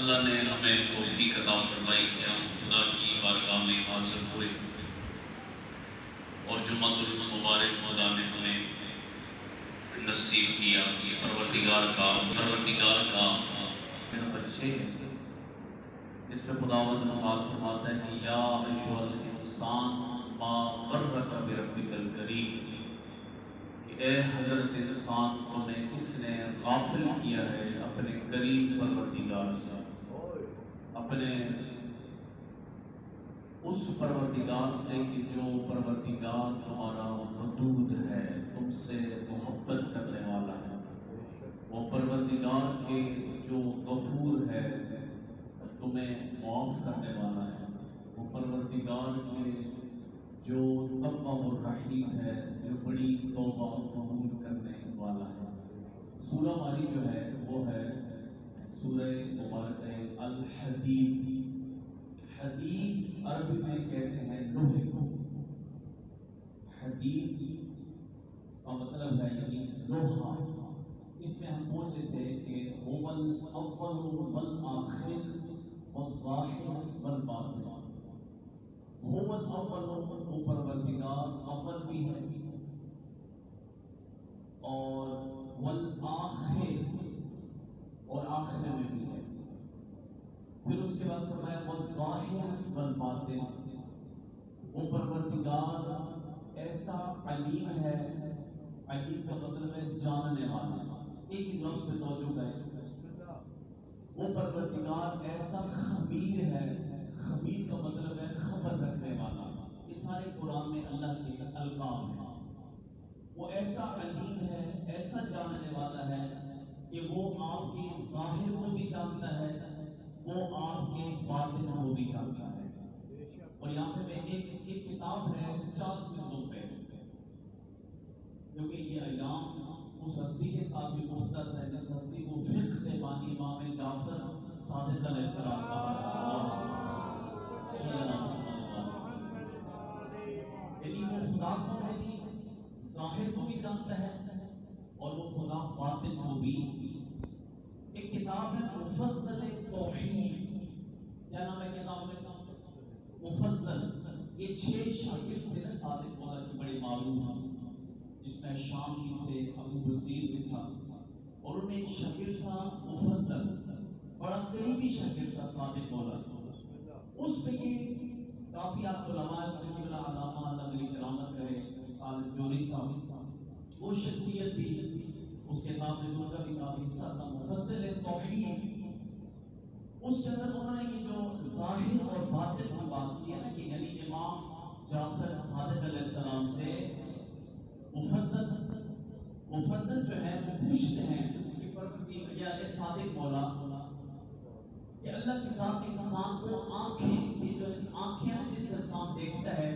اللہ نے ہمیں توفیق عطا فرمائی کہ ہم خدا کی بارگاہ میں حاضر ہوئے اور جمعۃ المبارک خدا نے ہمیں نصیب کیا. یہ پروردگار کا نمبر 6 جس میں خداوند بات فرماتا ہے کہ یا ایھا الانسان ما غرک بربک الکریم، کہ اے حضرت انسان تمہیں کس نے غافل کیا ہے اپنے کریم پروردگار سے، اپنے اس پروردگار سے کہ جو پروردگار تمہارا ودود ہے، تم سے محبت کرنے والا ہے، وہ پروردگار کے جو غفور ہے تمہیں معاف کرنے والا ہے، وہ پروردگار کے جو تواب الرحیم ہے، جو بڑی توبہ قبول کرنے والا ہے. سورہ ہماری جو ہے وہ ہے سورہ مبارکہ الحدید. حدید عربی میں کہتے ہیں لوہے کو. حدید کا مطلب ہے یعنی لوہا. اس میں ہم پہنچے تھے کہ هو الاول والآخر والظاہر والباطن. هو الاول، وہ پروردگار اول بھی ہے، اور والآخر، اور آخر میں بھی ہے. پھر اس کے بعد فرمایا والظاہر والباطن، وہ پروردگار ایسا علیم ہے. علیم کا مطلب ہے جاننے والا. ایک ہی لفظ پہ توجہ کریں. وہ پروردگار ایسا خبیر ہے. خبیر کا مطلب ہے خبر رکھنے والا. یہ سارے قرآن میں اللہ کے القاب ہیں. وہ ایسا علیم ہے، ایسا جاننے والا ہے کہ وہ آپ کے ظاہر کو بھی جانتا ہے، وہ آپ کے باطن کو بھی جانتا ہے. اور یہاں پہ میں ایک کتاب ہے 4 جلدوں پہ، کیونکہ یہ ایام اس ہستی کے ساتھ بھی مختص ہے جس ہستی کو فقہ بانی امام جعفر صادق علیہ السلام کا یعنی وہ خدا کو بھی ظاہر کو بھی جانتا ہے اور وہ خدا باطن کو بھی. ایک کتاب ہے مفصل توحید. کیا نام ہے کتاب میں؟ مفصل. یہ 6 شاگرد تھے نا صادق مولا کی، بڑے معروف ہیں، جس میں شام کی تھے، ابو بصیر بھی تھا، اور ان میں ایک شاگرد تھا مفصل، بڑا قریبی شاگرد تھا صادق مولا. اس پہ یہ کافی آپ علماء علامہ اللہ علی کرامت کرے آل جوری صاحب، وہ شخصیت بھی اس کتاب میں ان کا بھی کافی حصہ تھا مفصل توحید. اس کے اندر انہوں نے یہ جو ظاہر اور باطن کی بات کی ہے نا، کہ یعنی امام جعفر صادق علیہ السلام سے مفصل جو ہے وہ پوچھتے ہیں کہ یا صادق مولا کہ اللہ کے ساتھ انسان کو آنکھیں، یہ جو آنکھیں ہیں جس انسان دیکھتا ہے،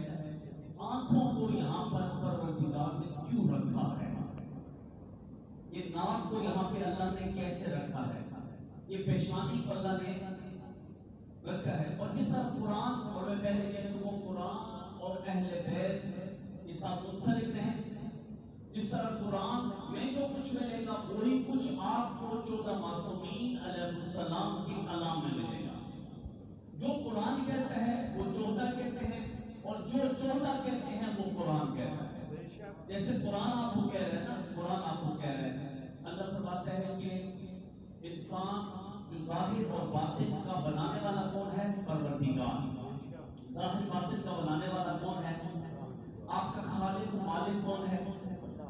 آنکھوں کو یہاں پر پروردگار نے کیوں رکھا ہے؟ یہ ناک کو یہاں پہ اللہ نے کیسے رکھا ہے؟ یہ پیشانی کو اللہ نے رکھا ہے. اور جس طرح قرآن، اور میں پہلے کہہ چکا ہوں قرآن اور اہل بیت یہ ساتھ منسلک ہیں. جس طرح قرآن میں جو کچھ ملے گا وہی کچھ آپ کو 14 معصومین علیہ السلام کی کلام میں ملے گا. جو قرآن کہتا ہے وہ 14 کہتے ہیں، اور جو 14 کہتے ہیں وہ قرآن کہتا ہے. جیسے قرآن آپ کو کہہ رہے ہیں نا، قرآن آپ کو کہہ رہے ہیں، اللہ فرماتا ہے کہ انسان جو ظاہر اور باطن کا بنانے والا کون ہے؟ پروردگار. ظاہر باطن کا بنانے والا کون ہے؟ آپ کا خالق مالک کون ہے؟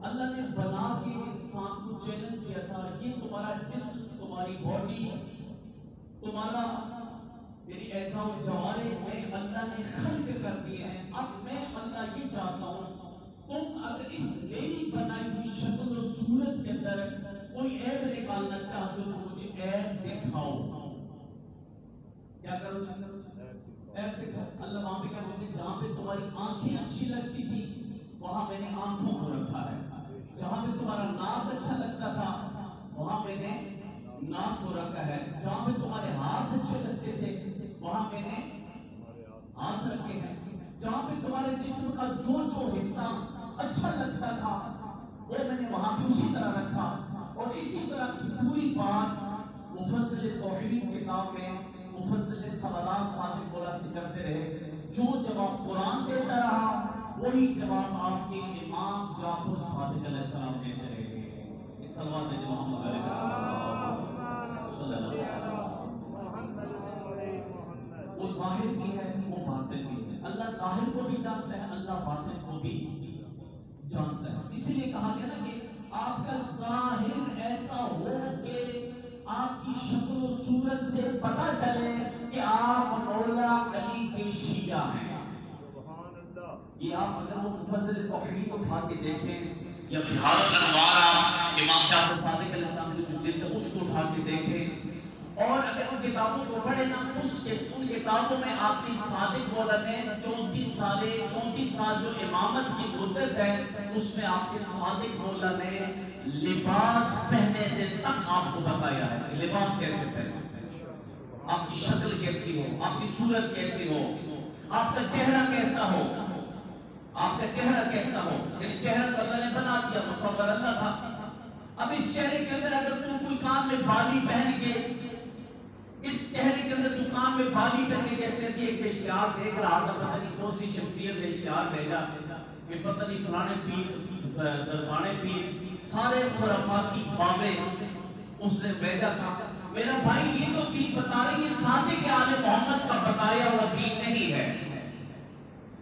اللہ نے بنا کے انسان کو چیلنج کیا تھا، یہ تمہارا جسم، تمہاری باڈی، تمہارا میری اعضاء و جوارح میں اللہ نے خلق کر دیے ہیں. اب میں اللہ یہ چاہتا ہوں تم اگر اس میری بنائی ہوئی شکل و صورت کے اندر کوئی عیب نکالنا چاہتے ہو تو مجھے عیب دکھاؤ. کیا کرو؟ عیب دکھاؤ. اللہ وہاں پہ کیا کہتے ہیں؟ جہاں پہ تمہاری آنکھیں اچھی لگتی تھی وہاں میں نے آنکھوں کو رکھا ہے. جہاں پہ تمہارا ناک اچھا لگتا تھا وہاں میں نے ناک کو رکھا ہے. جہاں پہ تمہارے ہاتھ اچھے لگتے تھے وہاں میں نے ہاتھ رکھے ہیں. جہاں پہ تمہارے جسم کا جو حصہ اچھا لگتا تھا وہ میں نے وہاں پہ اسی طرح رکھا. اور اسی طرح کی پوری بات مفصل توحید کتاب میں طرح سے کرتے رہے، جو جواب قرآن دیتا رہا وہی جواب آپ کے امام جعفر صادق علیہ السلام دیتے رہے۔ صلوات محمد علیہ صلی اللہ علیہ وسلم۔ وہ ظاہر بھی ہے، وہ باطن بھی ہے۔ اللہ ظاہر کو بھی جانتا ہے، اللہ باطن کو بھی جانتا ہے۔ اسی لیے کہا گیا نا کہ آپ کا ظاہر ایسا ہو کہ آپ کی شکل و صورت سے پتہ چلے کہ آپ مولا علی کے شیعہ ہیں۔ یہ آپ اگر وہ مفضل توحید اٹھا کے دیکھیں یا بہار الانوار امام جعفر صادق علیہ السلام کی جو جلد ہے اس کو اٹھا کے دیکھیں، اور اگر ان کتابوں کو پڑھیں نا، ان کتابوں میں آپ کی صادق مولا نے 34 سال جو امامت کی مدت ہے اس میں آپ کے صادق مولا نے لباس پہنے دن تک آپ کو بتایا ہے کہ لباس کیسے پہنے، آپ کی شکل کیسی ہو، آپ کی صورت کیسی ہو، آپ کا چہرہ کیسا ہو، آپ کا چہرہ کیسا ہو۔ یعنی چہرہ تو اللہ نے بنا دیا، مصور اللہ تھا۔ اب اس چہرے کے اندر اگر تم کوئی کان میں بالی پہن کے، اس چہرے کے اندر تو کان میں بالی پہن کے، جیسے ابھی ایک اشتہار دیکھ رہا تھا، پتہ نہیں کون سی شخصیت نے اشتہار بھیجا کہ پتہ نہیں فلانے پیر دربانے پیر سارے خرافاتی بابے اس نے بھیجا تھا۔ میرا بھائی یہ تو دین بتا رہی ہے، صادق آل محمد کا بتایا ہوا دین نہیں ہے۔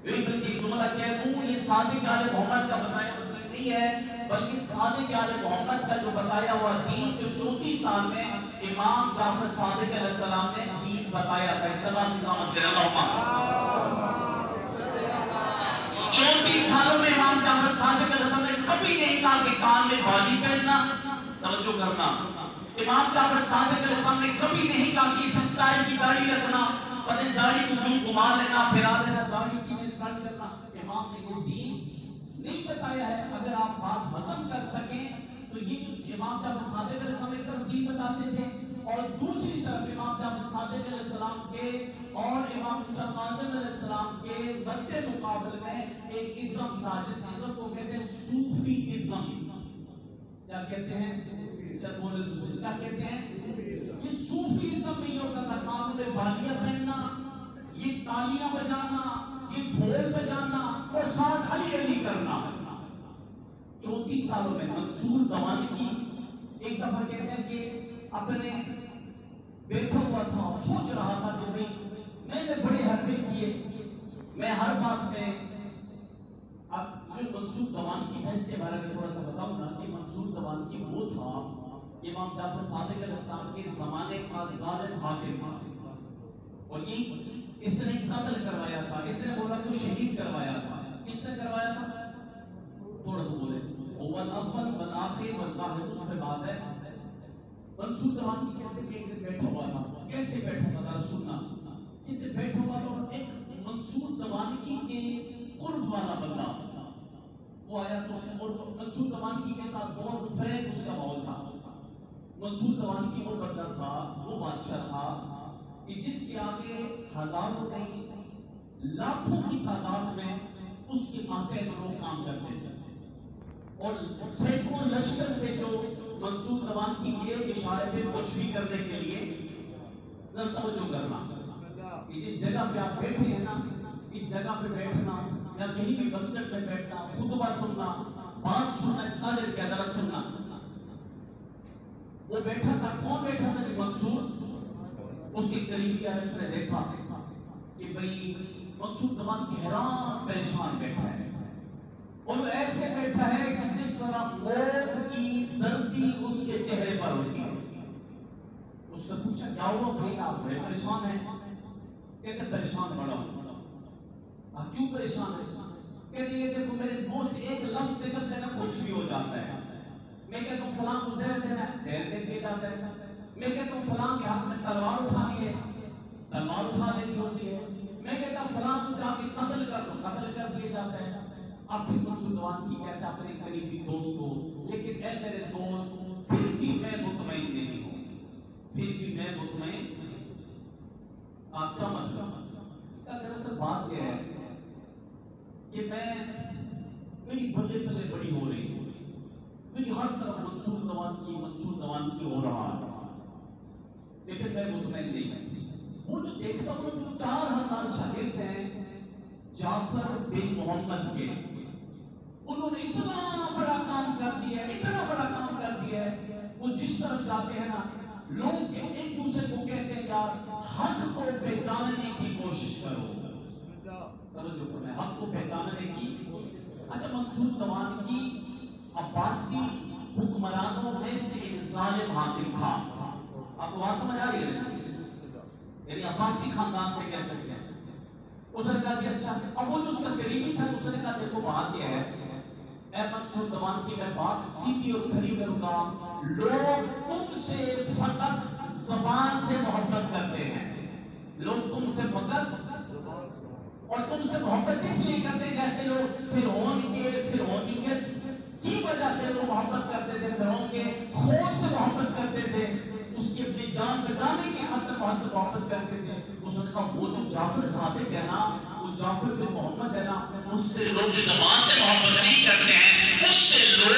بلکہ جملہ کہہ دوں، یہ صادق آل محمد کا بتایا ہوا دین نہیں ہے، بلکہ صادق آل محمد کا جو بتایا ہوا دین، جو 34 سال میں امام جعفر صادق علیہ السلام نے دین بتایا تھا۔ سلام نظام دے اللہ 34 سالوں میں امام جعفر صادق علیہ السلام نے کبھی نہیں کہا کہ کان میں بالی پہننا، توجہ کرنا۔ امام جعفر صادق علیہ السلام نے کبھی نہیں کہا کہ اس سٹائل کی داڑھی رکھنا، پتہ داڑھی کو یوں گھما لینا، پھرا لینا، داڑھی کی انسان کرنا۔ امام نے یہ دین نہیں بتایا ہے۔ اگر آپ بات ہضم کر سکیں تو یہ جو امام جعفر صادق علیہ السلام ایک طرف دین بتاتے تھے، اور دوسری طرف امام جعفر صادق علیہ السلام کے اور امام موسیٰ کاظم علیہ السلام کے مد مقابل میں ایک ازم تھا، جس ازم کو کہتے ہیں صوفی ازم۔ کیا کہتے ہیں؟ کیا بولے دوسرے کیا کہتے ہیں؟ یہ صوفی ازم میں یہ ہوتا تھا، کانوں میں بالیاں پہننا، یہ تالیاں بجانا، یہ ڈھول بجانا، اور ساتھ علی علی کرنا۔ 34 سالوں میں منصور دوانی کی ایک دفعہ کہتے ہیں کہ اپنے بیٹھا ہوا تھا اور سوچ رہا تھا کہ میں نے بڑے حربے کیے، میں ہر بات میں۔ اب جو منصور دوان کی ہے اس کے بارے میں تھوڑا سا بتاؤں نا کہ منصور دوان کی وہ تھا امام جعفر صادق علیہ السلام کے زمانے کا ظالم حاکم تھا، اور یہ اس نے قتل کروایا تھا، اس نے بولا کو شہید کروایا تھا۔ کس نے کروایا تھا؟ تھوڑا سا بولے اول والآخر والظاہر، اس پہ بات ہے۔ منصور دوان کی کہتے ہیں کہ ایک دن بیٹھا ہوا تھا، کیسے بیٹھا تھا ذرا سننا، کتنے بیٹھا ہوا تھا، اور ایک منصور دوانکی کے قرب والا بندہ وہ آیا تو اس نے، اور منصور دوانکی کے ساتھ بہت فریب اس کا ماحول تھا۔ منصور دوانکی وہ بندہ تھا، وہ بادشاہ تھا کہ جس کے آگے ہزاروں نہیں لاکھوں کی تعداد میں اس کے ماتحت لوگ کام کرتے تھے، اور سینکڑوں لشکر تھے جو منصور دوانکی کے ایک اشارے پہ کچھ بھی کرنے کے لیے توجہ کرنا کہ جس جگہ پہ آپ بیٹھے ہیں نا، اس جگہ پہ بیٹھنا یا کہیں بھی مسجد میں بیٹھنا، خطبہ سننا، بات سننا، اس قادر کے ذرا سننا۔ وہ بیٹھا تھا، کون بیٹھا تھا؟ کہ منصور اس کے قریبی آئے، اس نے دیکھا کہ بھئی منصور دوانکی حیران پریشان بیٹھا ہے، اور وہ ایسے بیٹھا ہے کہ جس طرح موت کی سردی اس کے چہرے پر ہوتی ہے۔ اس نے پوچھا کیا ہوا بھائی، آپ بڑے پریشان ہیں؟ کہتے پریشان بڑا ہوں۔ کیوں پریشان ہے؟ کہتے یہ دیکھو میرے منہ سے ایک لفظ نکل دینا کچھ بھی ہو جاتا ہے۔ میں کہتا ہوں فلاں کو زہر دینا ہے، زہر دے دیا جاتا ہے۔ میں کہتا ہوں فلاں کے ہاتھ میں تلوار اٹھانی ہے، تلوار اٹھا لینی ہوتی ہے۔ میں کہتا ہوں فلاں کو جا کے قتل کر دو، قتل کر دیا جاتا ہے۔ اب پھر منصور دوانکی کہتا ہے اپنے قریبی دوست کو، لیکن اے میرے دوست پھر بھی میں مطمئن نہیں ہوں، پھر بھی میں مطمئن۔ آپ کا مطلب دراصل بات یہ ہے کہ میری بلے بلے بڑی ہو رہی ہے، میری ہر طرف منصور دوانکی ہو رہا ہے، لیکن میں مطمئن نہیں ہوں۔ وہ جو دیکھتا ہوں جو 4000 شاگرد ہیں جعفر بن محمد کے، انہوں نے اتنا بڑا کام کر دیا ہے، اتنا بڑا کام کر دیا ہے، وہ جس طرف جاتے ہیں نا لوگ ایک دوسرے کو کہتے ہیں یار حق کو پہچاننے کی کوشش کرو، توجہ فرمائیں، حق کو پہچاننے کی۔ اچھا منصور دوان کی عباسی حکمرانوں میں سے ایک ظالم حاکم تھا، آپ کو بات سمجھ آ رہی ہے؟ یعنی عباسی خاندان سے کہہ سکتے ہیں۔ اس نے کہا کہ اچھا، اب وہ جو اس کا قریبی تھا اس نے کہا دیکھو بات یہ ہے اے منصور دوان کی میں بات سیدھی اور کھری کروں گا، لوگ تم سے فقط زبان سے محبت کرتے ہیں، لوگ تم سے فقط اور تم سے محبت اس لیے کرتے ہیں جیسے لوگ فرعون کی وجہ سے لوگ محبت کرتے تھے، فرعون کے خوف سے محبت کرتے تھے، اس کی اپنی جان بچانے کی خاطر محبت کرتے تھے۔ اس نے کہا وہ جو جعفر صادق ہے نا، وہ جعفر بن محمد ہے نا، اس سے لوگ زبان سے محبت نہیں کرتے ہیں، اس سے لوگ